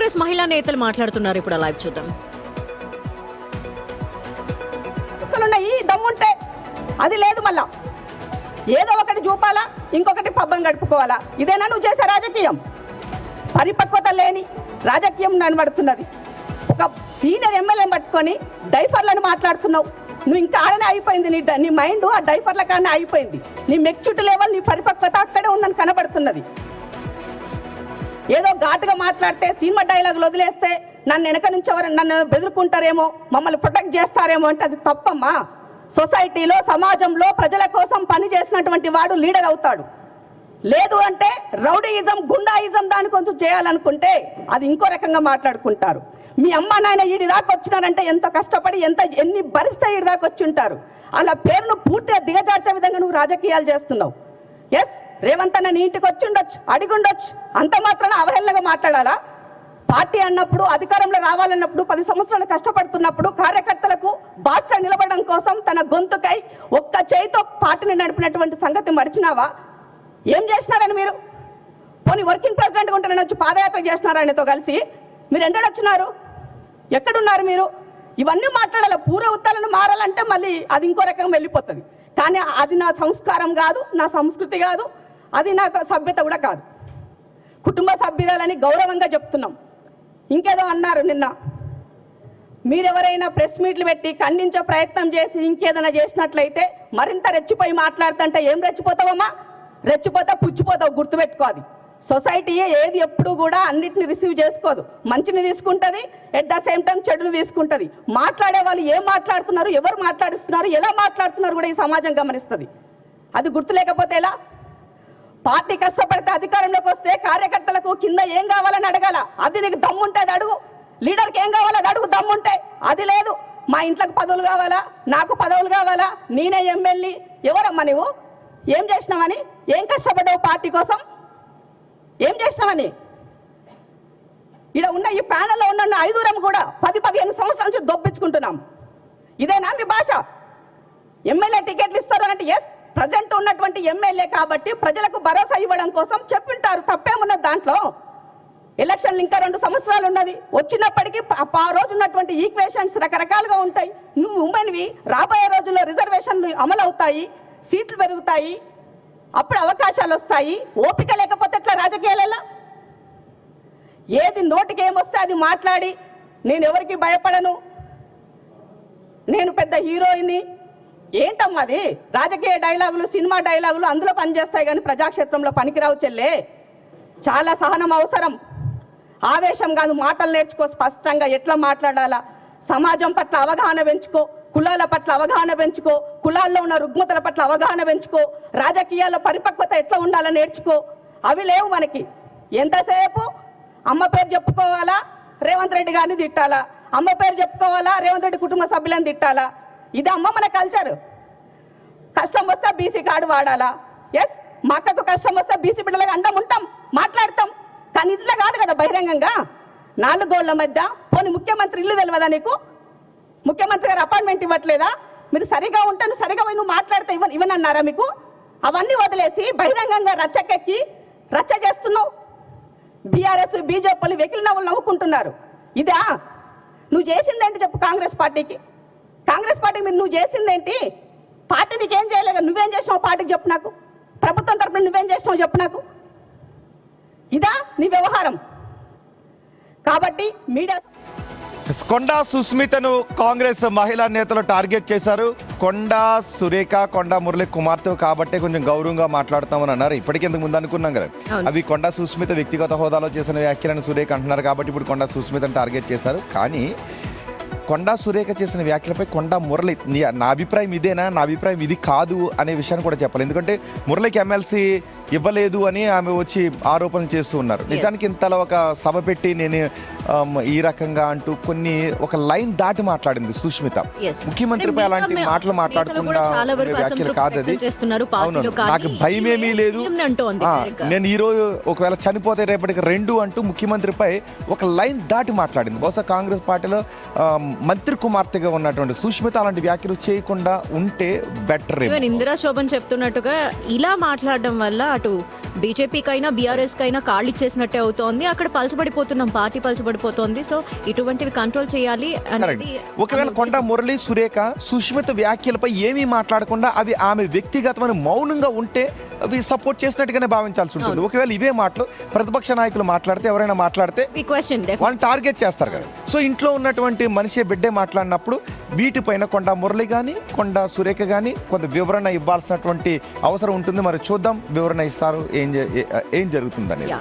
కాంగ్రెస్ మహిళా నేతలు మాట్లాడుతున్నారు, ఇప్పుడు లైవ్ చూద్దాం. ఈ దమ్ముంటే అది లేదు, మళ్ళా ఏదో ఒకటి చూపాలా, ఇంకొకటి పబ్బం గడుపుకోవాలా. ఇదేనా నువ్వు చేసే రాజకీయం? పరిపక్వత లేని రాజకీయం నడబడుతున్నది. ఒక సీనియర్ ఎమ్మెల్యేని పట్టుకొని డైఫర్లను మాట్లాడుతున్నావు. నువ్వు ఇంకా ఆడనే అయిపోయింది, నీ మైండ్ ఆ డైఫర్ల కాడనే అయిపోయింది. నీ మెచ్యూరిటీ లెవెల్, నీ పరిపక్వత అక్కడే ఉందని కనబడుతున్నది. ఏదో ఘాటుగా మాట్లాడితే, సినిమా డైలాగులు వదిలేస్తే నన్ను వెనక నుంచి ఎవరు నన్ను బెదురుకుంటారేమో, మమ్మల్ని ప్రొటెక్ట్ చేస్తారేమో అంటే అది తప్పమ్మా. సొసైటీలో, సమాజంలో ప్రజల కోసం పని చేసినటువంటి వాడు లీడర్ అవుతాడు. లేదు అంటే రౌడీయిజం, గుండాయిజం దాని కొంచెం చేయాలనుకుంటే అది ఇంకో రకంగా మాట్లాడుకుంటారు. మీ అమ్మ నాయన ఈడి దాకా వచ్చినారంటే ఎంత కష్టపడి ఎన్ని భరిస్తే ఈడి దాకా వచ్చి ఉంటారు. అలా పేరును పూర్తిగా దిగజార్చే విధంగా నువ్వు రాజకీయాలు చేస్తున్నావు. ఎస్, రేవంత్ అన్న నీ ఇంటికి వచ్చి ఉండొచ్చు, అడిగుండొచ్చు, అంత మాత్రాన అవహేళనగా మాట్లాడాలా? పార్టీ అన్నప్పుడు, అధికారంలో రావాలన్నప్పుడు, 10 సంవత్సరాలు కష్టపడుతున్నప్పుడు కార్యకర్తలకు బాస్టర్ నిలబడడం కోసం తన గొంతుకై ఒక్క చేయితో పార్టీని నడిపినటువంటి సంగతి మరిచినావా? ఏం చేసినారని మీరు? పోనీ వర్కింగ్ ప్రెసిడెంట్గా ఉంటే వచ్చి పాదయాత్ర చేసినారా ఆయనతో కలిసి? మీరు ఎండొచ్చినారు, ఎక్కడున్నారు మీరు? ఇవన్నీ మాట్లాడాలి. పూర్వ ఉత్తాలను మారాలంటే మళ్ళీ అది ఇంకో రకంగా వెళ్ళిపోతుంది. కానీ అది నా సంస్కారం కాదు, నా సంస్కృతి కాదు, అది నా సభ్యత కూడా కాదు. కుటుంబ సభ్యురాలని గౌరవంగా చెప్తున్నాం. ఇంకేదో అన్నారు నిన్న, మీరెవరైనా ప్రెస్ మీట్లు పెట్టి ఖండించే ప్రయత్నం చేసి ఇంకేదైనా చేసినట్లయితే మరింత రెచ్చిపోయి మాట్లాడుతుంటే ఏం రెచ్చిపోతావమ్మా? రెచ్చిపోతా పుచ్చిపోతావు, గుర్తుపెట్టుకోవాలి. సొసైటీ ఏది ఎప్పుడు కూడా అన్నిటిని రిసీవ్ చేసుకోదు. మంచిని తీసుకుంటుంది, ఎట్ ద సేమ్ టైం చెడుని తీసుకుంటుంది. మాట్లాడే వాళ్ళు ఏం మాట్లాడుతున్నారు, ఎవరు మాట్లాడిస్తున్నారు, ఎలా మాట్లాడుతున్నారు కూడా ఈ సమాజం గమనిస్తుంది. అది గుర్తులేకపోతే ఎలా? పార్టీ కష్టపడితే అధికారంలోకి వస్తే కార్యకర్తలకు కింద ఏం కావాలని అడగాల. అది నీకు దమ్ముంటే అది అడుగు. లీడర్కి ఏం కావాలో అది అడుగు, దమ్ముంటే. అది లేదు. మా ఇంట్లోకి పదవులు కావాలా, నాకు పదవులు కావాలా, నేనే ఎమ్మెల్యే. ఎవరమ్మా నువ్వు? ఏం చేసినావని? ఏం కష్టపడ్డావు పార్టీ కోసం? ఏం చేసినావని? ఇక్కడ ఉన్న ఈ ప్యానల్లో ఉన్న 5 కూడా 10-15 సంవత్సరాల నుంచి దొబ్బించుకుంటున్నాం. ఇదేనా మీ భాష? ఎమ్మెల్యే టికెట్లు ఇస్తారు అంటే ఎస్, ప్రజెంట్ ఉన్నటువంటి ఎమ్మెల్యే కాబట్టి ప్రజలకు భరోసా ఇవ్వడం కోసం చెప్పింటారు. తప్పేమున్నది దాంట్లో? ఎలక్షన్లు ఇంకా 2 సంవత్సరాలు ఉన్నది. వచ్చినప్పటికీ ఆ రోజు ఉన్నటువంటి ఈక్వేషన్స్ రకరకాలుగా ఉంటాయి. నువ్వు ఉమెన్వి, రాబోయే రోజుల్లో రిజర్వేషన్లు అమలు అవుతాయి, సీట్లు పెరుగుతాయి, అప్పుడు అవకాశాలు వస్తాయి. ఓపిక లేకపోతే ఎట్లా రాజకీయాలలో? ఏది నోటికి ఏమొస్తే అది మాట్లాడి నేను ఎవరికి భయపడను, నేను పెద్ద హీరోయిన్ని, ఏంటమ్మా అది? రాజకీయ డైలాగులు, సినిమా డైలాగులు అందులో పనిచేస్తాయి కానీ ప్రజాక్షేత్రంలో పనికిరావు చెల్లే. చాలా సహనం అవసరం, ఆవేశం కాదు. మాటలు నేర్చుకో, స్పష్టంగా ఎట్లా మాట్లాడాలా, సమాజం పట్ల అవగాహన పెంచుకో, కులాల పట్ల అవగాహన పెంచుకో, కులాల్లో ఉన్న రుగ్మతల పట్ల అవగాహన పెంచుకో, రాజకీయాల్లో పరిపక్వత ఎట్లా ఉండాలని నేర్చుకో. అవి లేవు మనకి. ఎంతసేపు అమ్మ పేరు చెప్పుకోవాలా, రేవంత్ రెడ్డి గారిని తిట్టాలా, అమ్మ పేరు చెప్పుకోవాలా, రేవంత్ రెడ్డి కుటుంబ సభ్యులను తిట్టాలా. ఇది అమ్మ మన కల్చర్. కష్టం వస్తే బీసీ కార్డు వాడాలా. ఎస్, మా అక్కకు కష్టం వస్తే బీసీ బిడ్డలుగా అండం ఉంటాం, మాట్లాడతాం. కానీ ఇట్లా కాదు కదా బహిరంగంగా 4 గోళ్ల మధ్య. పోనీ ముఖ్యమంత్రి ఇల్లు తెలియదా నీకు? ముఖ్యమంత్రి గారు అపాయింట్మెంట్ ఇవ్వట్లేదా? మీరు సరిగా ఉంటే సరిగా నువ్వు మాట్లాడితే ఇవ్వనన్నారా మీకు? అవన్నీ వదిలేసి బహిరంగంగా రచ్చకెక్కి రచ్చ చేస్తున్నావు. బీఆర్ఎస్, బీజేపీలు వెకిలి నవ్వులు నవ్వుకుంటున్నారు. ఇదా నువ్వు చేసిందేంటి చెప్పు? కాంగ్రెస్ పార్టీకి మీరు నువ్వు చేసిందేంటి? పార్టీ నీకేం చేయలేక నువ్వేం చేసినావు పార్టీకి చెప్పు నాకు. ప్రభుత్వం తరపున నువ్వేం చేసినావు చెప్పు నాకు. ఇదా నీ వ్యవహారం? కాబట్టి మీడియా కొండా సుస్మితను కాంగ్రెస్ మహిళా నేతలు టార్గెట్ చేశారు. కొండా సురేఖ, కొండా మురళి కుమార్తె కాబట్టి కొంచెం గౌరవంగా మాట్లాడతామని అన్నారు. ఇప్పటికి ఇంతకు ముందు అనుకున్నాం కదా. అవి కొండా సుస్మిత వ్యక్తిగత హోదాలో చేసిన వ్యాఖ్యలను సురేఖ అంటున్నారు కాబట్టి ఇప్పుడు కొండా సుస్మితను టార్గెట్ చేశారు. కానీ కొండా సురేఖ చేసిన వ్యాఖ్యలపై కొండా మురళి నా అభిప్రాయం ఇదేనా, నా అభిప్రాయం ఇది కాదు అనే విషయాన్ని కూడా చెప్పాలి. ఎందుకంటే మురళికి ఎమ్మెల్సీ ఇవ్వలేదు అని ఆమె వచ్చి ఆరోపణలు చేస్తూ ఉన్నారు. నిజానికి ఇంతలో ఒక సభ పెట్టి నేను ఈ రకంగా అంటూ ఒక లైన్ దాటి మాట్లాడింది సుష్మిత. ముఖ్యమంత్రిపై అలాంటి మాటలు మాట్లాడకుండా వ్యాఖ్యలు కాదు అది. అవును, నాకు భయమేమీ లేదు, నేను ఈరోజు ఒకవేళ చనిపోతే రేపటికి 2 అంటూ ముఖ్యమంత్రిపై ఒక లైన్ దాటి మాట్లాడింది. బహుశా కాంగ్రెస్ పార్టీలో మంత్రి కుమార్తెగా ఉన్నటువంటి సుష్మిత అలాంటి వ్యాఖ్యలు చేయకుండా ఉంటే బెటర్. ఇందిరా శోభన్ చెప్తున్నట్టుగా ఇలా మాట్లాడడం వల్ల అటు బీజేపీకైనా బీఆర్ఎస్ కైనా కాళ్ళు ఇచ్చేసినట్టే అవుతోంది. అక్కడ పలచబడిపోతున్నాం, పార్టీ పలచబడి పడిపోతోంది. సో ఇటువంటివి కంట్రోల్ చేయాలి అనేది. ఒకవేళ కొండా మురళి సురేఖ సుష్మిత వ్యాఖ్యలపై ఏమీ మాట్లాడకుండా అవి ఆమె వ్యక్తిగతమైన మౌనంగా ఉంటే అవి సపోర్ట్ చేసినట్టుగానే భావించాల్సి ఉంటుంది. ఒకవేళ ఇవే మాటలు ప్రతిపక్ష నాయకులు మాట్లాడితే, ఎవరైనా మాట్లాడితే వాళ్ళు టార్గెట్ చేస్తారు కదా. సో ఇంట్లో ఉన్నటువంటి మనిషి బిడ్డే మాట్లాడినప్పుడు వీటిపైన కొండా మురళి కానీ కొండా సురేఖ కానీ కొంత వివరణ ఇవ్వాల్సినటువంటి అవసరం ఉంటుంది. మరి చూద్దాం వివరణ ఇస్తారు ఏం జరుగుతుంది అనేది.